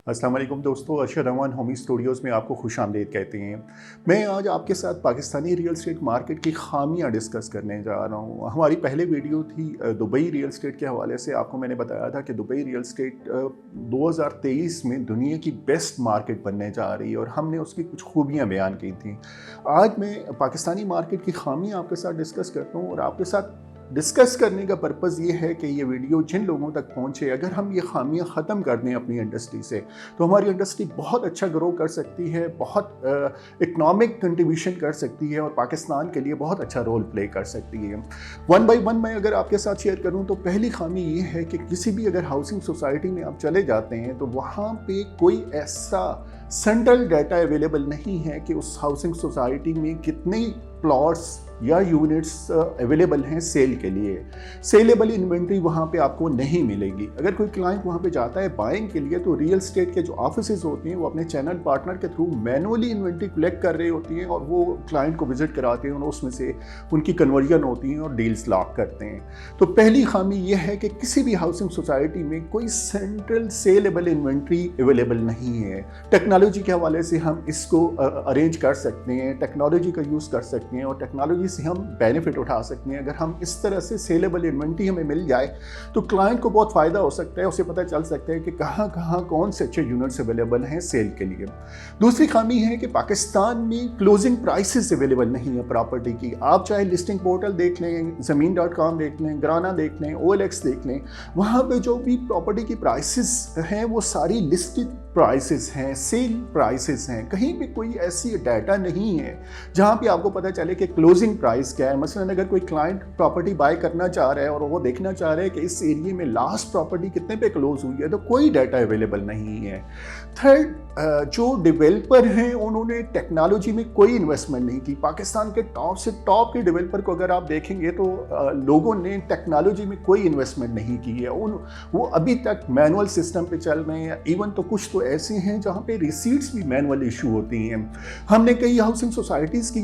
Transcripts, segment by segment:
अस्सलाम वालेकुम दोस्तों, अरशद अमान होमी स्टूडियोज़ में आपको खुश आमदीद कहते हैं। मैं आज आपके साथ पाकिस्तानी रियल एस्टेट मार्केट की खामियां डिस्कस करने जा रहा हूं। हमारी पहले वीडियो थी दुबई रियल एस्टेट के हवाले से। आपको मैंने बताया था कि दुबई रियल एस्टेट 2023 में दुनिया की बेस्ट मार्केट बनने जा रही है और हमने उसकी कुछ खूबियां बयान की थी। आज मैं पाकिस्तानी मार्केट की खामियां आपके साथ डिस्कस करता हूँ और आपके साथ डिस्कस करने का पर्पज़ ये है कि ये वीडियो जिन लोगों तक पहुँचे, अगर हम ये खामियां ख़त्म कर दें अपनी इंडस्ट्री से तो हमारी इंडस्ट्री बहुत अच्छा ग्रो कर सकती है, बहुत इकनॉमिक कंट्रीब्यूशन कर सकती है और पाकिस्तान के लिए बहुत अच्छा रोल प्ले कर सकती है। वन बाई वन मैं अगर आपके साथ शेयर करूं तो पहली खामी ये है कि किसी भी अगर हाउसिंग सोसाइटी में आप चले जाते हैं तो वहाँ पे कोई ऐसा सेंट्रल डाटा अवेलेबल नहीं है कि उस हाउसिंग सोसाइटी में कितने प्लॉट्स या यूनिट्स अवेलेबल हैं सेल के लिए। सेलेबल इन्वेंट्री वहाँ पे आपको नहीं मिलेगी। अगर कोई क्लाइंट वहाँ पे जाता है बाइंग के लिए तो रियल एस्टेट के जो ऑफिसेज होती हैं वो अपने चैनल पार्टनर के थ्रू मैनुअली इन्वेंट्री कलेक्ट कर रहे होती हैं और वो क्लाइंट को विजिट कराते हैं और उसमें से उनकी कन्वर्जन होती है और डील्स लॉक करते हैं। तो पहली खामी ये है कि किसी भी हाउसिंग सोसाइटी में कोई सेंट्रल सेलेबल इन्वेंट्री अवेलेबल नहीं है। टेक्नोलॉजी के हवाले से हम इसको अरेंज कर सकते हैं, टेक्नोलॉजी का यूज़ कर सकते हैं और टेक्नोलॉजी से हम बेनिफिट उठा सकते हैं। अगर हम इस तरह से सेलेबल इन्वेंट्री हमें मिल जाए तो क्लाइंट को बहुत फ़ायदा हो सकता है, उसे पता चल सकता है कि कहाँ कहाँ कौन से अच्छे यूनिट्स अवेलेबल हैं सेल के लिए। दूसरी खामी है कि पाकिस्तान में क्लोजिंग प्राइसेस अवेलेबल नहीं है प्रॉपर्टी की। आप चाहे लिस्टिंग पोर्टल देख लें, ज़मीन.com देख लें, ग्राना देख लें, OLX देख लें, वहाँ पे जो भी प्रॉपर्टी की प्राइसेस हैं वो सारी लिस्टेड प्राइसेस हैं, सेल प्राइसेस हैं। कहीं भी कोई ऐसी डाटा नहीं है जहाँ पे आपको पता चले कि क्लोजिंग प्राइस क्या है। मसलन अगर कोई क्लाइंट प्रॉपर्टी बाय करना चाह रहा है और वो देखना चाह रहा है कि इस एरिया में लास्ट प्रॉपर्टी कितने पे क्लोज हुई है तो कोई डाटा अवेलेबल नहीं है। थर्ड, जो डेवलपर हैं उन्होंने टेक्नोलॉजी में कोई इन्वेस्टमेंट नहीं की। पाकिस्तान के टॉप से टॉप के डेवलपर को अगर आप देखेंगे तो लोगों ने टेक्नोलॉजी में कोई इन्वेस्टमेंट नहीं की है। वो अभी तक मैनुअल सिस्टम पे चल रहे हैं। इवन तो कुछ तो ऐसे हैं जहाँ पे रिसीट्स भी मैनुअल इशू होती हैं। हमने कई हाउसिंग सोसाइटीज़ की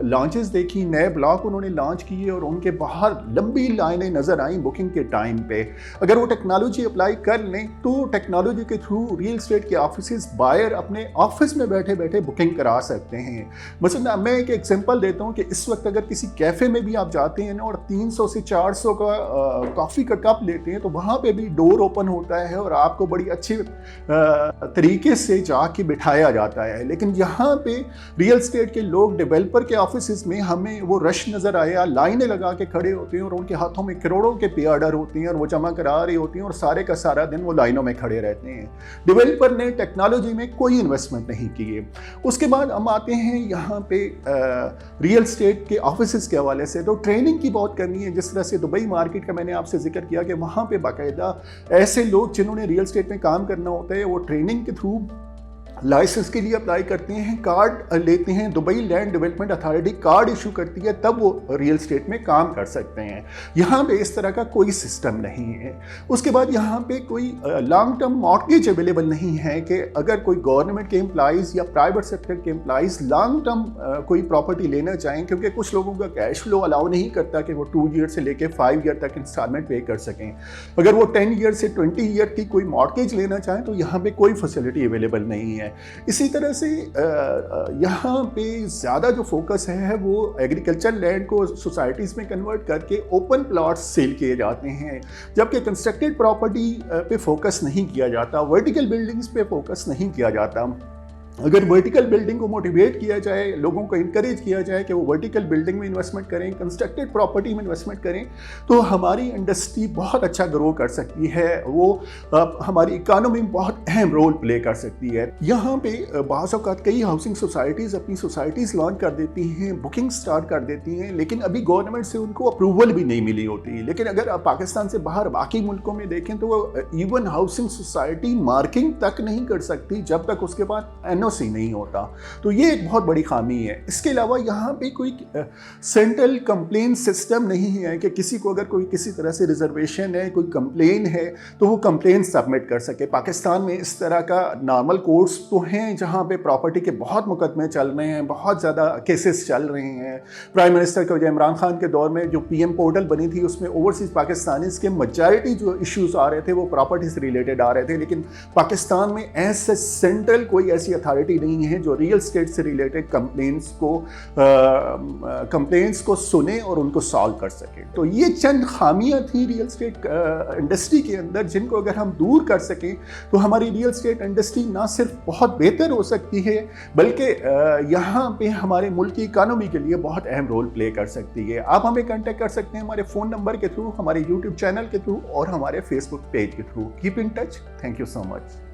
लॉन्चेस देखी, नए ब्लॉक उन्होंने लॉन्च किए और उनके बाहर लंबी लाइनें नज़र आई बुकिंग के टाइम पे। अगर वो टेक्नोलॉजी अप्लाई कर लें तो टेक्नोलॉजी के थ्रू रियल एस्टेट के ऑफिस बायर अपने ऑफिस में बैठे बैठे बुकिंग करा सकते हैं। मसलन मैं एक एग्जांपल देता हूँ कि इस वक्त अगर किसी कैफ़े में भी आप जाते हैं ना और 300 से 400 का कॉफ़ी का कप लेते हैं तो वहाँ पे भी डोर ओपन होता है और आपको बड़ी अच्छी तरीके से जाके बिठाया जाता है। लेकिन यहाँ पे रियल एस्टेट के लोग डेवलपर के ऑफिस में हमें वो रश नज़र आया, लाइनें लगा के खड़े होते हैं और उनके हाथों में करोड़ों के पे ऑर्डर होते हैं और वो जमा करा रही होती हैं और सारे का सारा दिन वो लाइनों में खड़े रहते हैं। डेवलपर ने टेक्नोलॉजी में कोई इन्वेस्टमेंट नहीं किए। उसके बाद हम आते हैं यहाँ पे रियल एस्टेट के ऑफिसेज के हवाले से। तो ट्रेनिंग की बहुत कमी है। जिस तरह से दुबई मार्केट का मैंने आपसे जिक्र किया कि वहाँ पे बाकायदा ऐसे लोग जिन्होंने रियल एस्टेट में काम करना होता है वो ट्रेनिंग के थ्रू लाइसेंस के लिए अप्लाई करते हैं, कार्ड लेते हैं, Dubai land development authority card issue करती है, तब वो रियल एस्टेट में काम कर सकते हैं। यहाँ पे इस तरह का कोई सिस्टम नहीं है। उसके बाद यहाँ पे कोई लॉन्ग टर्म मॉर्गेज अवेलेबल नहीं है कि अगर कोई गवर्नमेंट के एम्प्लॉइज़ या प्राइवेट सेक्टर के एम्प्लॉइज़ लॉन्ग टर्म कोई प्रॉपर्टी लेना चाहें, क्योंकि कुछ लोगों का कैश फ्लो अलाउ नहीं करता कि वो 2 ईयर से लेकर 5 ईयर तक इंस्टॉलमेंट पे कर सकें। अगर वो 10 ईयर से 20 ईयर की कोई मॉर्गेज लेना चाहें तो यहाँ पे कोई फैसिलिटी अवेलेबल नहीं है। इसी तरह से यहाँ पे ज़्यादा जो फोकस है वो एग्रीकल्चर लैंड को सोसाइटीज़ में कन्वर्ट करके ओपन प्लॉट्स सेल किए जाते हैं, जबकि कंस्ट्रक्टेड प्रॉपर्टी पे फोकस नहीं किया जाता, वर्टिकल बिल्डिंग्स पे फोकस नहीं किया जाता। अगर वर्टिकल बिल्डिंग को मोटिवेट किया जाए, लोगों को इनकरेज किया जाए कि वो वर्टिकल बिल्डिंग में इन्वेस्टमेंट करें, कंस्ट्रक्टेड प्रॉपर्टी में इन्वेस्टमेंट करें तो हमारी इंडस्ट्री बहुत अच्छा ग्रो कर सकती है। वो हमारी इकानमी में बहुत अहम रोल प्ले कर सकती है। यहाँ पे बाज़ औक़ात कई हाउसिंग सोसाइटीज़ अपनी सोसाइटीज़ लॉन्च कर देती हैं, बुकिंग स्टार्ट कर देती हैं, लेकिन अभी गवर्नमेंट से उनको अप्रूवल भी नहीं मिली होती। लेकिन अगर आप पाकिस्तान से बाहर बाकी मुल्कों में देखें तो वो इवन हाउसिंग सोसाइटी मार्किंग तक नहीं कर सकती जब तक उसके बाद कारणों से नहीं होता। तो ये एक बहुत बड़ी खामी है। इसके अलावा यहाँ पे कोई सेंट्रल कंप्लेन सिस्टम नहीं है कि किसी को अगर कोई किसी तरह से रिजर्वेशन है, कोई कंप्लेन है, तो वो कंप्लेन सबमिट कर सके। पाकिस्तान में इस तरह का नॉर्मल कोर्ट्स तो हैं जहाँ पे प्रॉपर्टी के बहुत मुकदमे चल रहे हैं, बहुत ज़्यादा केसेस चल रहे हैं। प्राइम मिनिस्टर के इमरान खान के दौर में जो PM पोर्टल बनी थी उसमें ओवरसीज़ पाकिस्तानीज़ के मेजॉरिटी जो इश्यूज आ रहे थे वो प्रॉपर्टी से रिलेटेड आ रहे थे। लेकिन पाकिस्तान में ऐसे सेंट्रल कोई ऐसी अथॉरिटी नहीं है जो रियल स्टेट से रिलेटेड कंप्लेंट्स को सुने और उनको सॉल्व कर सके। तो ये चंद खामियां थी रियल स्टेट इंडस्ट्री के अंदर, जिनको अगर हम दूर कर सकें तो हमारी रियल स्टेट इंडस्ट्री ना सिर्फ बहुत बेहतर हो सकती है बल्कि यहाँ पे हमारे मुल्क की इकानमी के लिए बहुत अहम रोल प्ले कर सकती है। आप हमें कांटेक्ट कर सकते हैं हमारे फ़ोन नंबर के थ्रू, हमारे यूट्यूब चैनल के थ्रू और हमारे फेसबुक पेज के through. Keep in touch. Thank you so much.